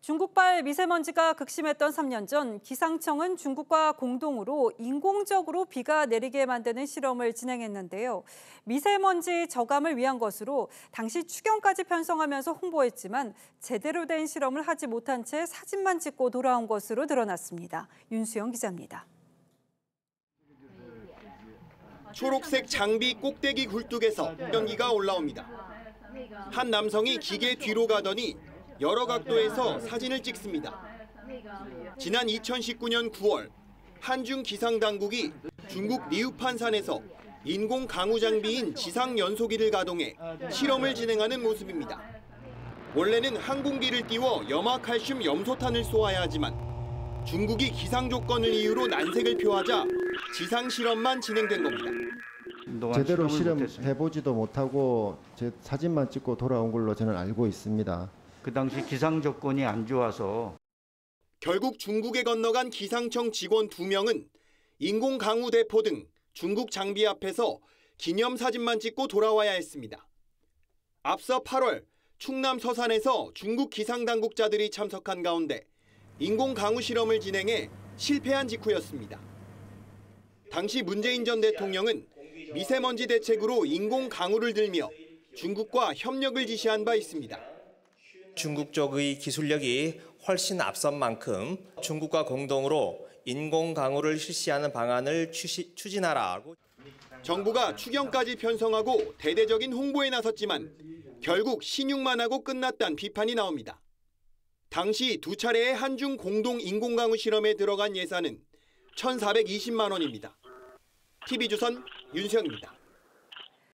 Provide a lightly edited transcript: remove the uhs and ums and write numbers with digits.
중국발 미세먼지가 극심했던 3년 전 기상청은 중국과 공동으로 인공적으로 비가 내리게 만드는 실험을 진행했는데요. 미세먼지 저감을 위한 것으로 당시 추경까지 편성하면서 홍보했지만 제대로 된 실험을 하지 못한 채 사진만 찍고 돌아온 것으로 드러났습니다. 윤수영 기자입니다. 초록색 장비 꼭대기 굴뚝에서 연기가 올라옵니다. 한 남성이 기계 뒤로 가더니 여러 각도에서 사진을 찍습니다. 지난 2019년 9월 한중 기상당국이 중국 리우판산에서 인공 강우 장비인 지상 연소기를 가동해 실험을 진행하는 모습입니다. 원래는 항공기를 띄워 염화칼슘 염소탄을 쏘아야 하지만 중국이 기상 조건을 이유로 난색을 표하자 지상 실험만 진행된 겁니다. 제대로 실험해보지도 못하고 제 사진만 찍고 돌아온 걸로 저는 알고 있습니다. 그 당시 기상 조건이 안 좋아서. 결국 중국에 건너간 기상청 직원 2명은 인공 강우 대포 등 중국 장비 앞에서 기념사진만 찍고 돌아와야 했습니다. 앞서 8월 충남 서산에서 중국 기상당국자들이 참석한 가운데 인공 강우 실험을 진행해 실패한 직후였습니다. 당시 문재인 전 대통령은 미세먼지 대책으로 인공 강우를 들며 중국과 협력을 지시한 바 있습니다. 중국 쪽의 기술력이 훨씬 앞선 만큼 중국과 공동으로 인공 강우를 실시하는 방안을 추진하라고. 정부가 추경까지 편성하고 대대적인 홍보에 나섰지만 결국 신용만 하고 끝났다는 비판이 나옵니다. 당시 2차례의 한중 공동 인공 강우 실험에 들어간 예산은 1,420만 원입니다. TV조선 윤수영입니다.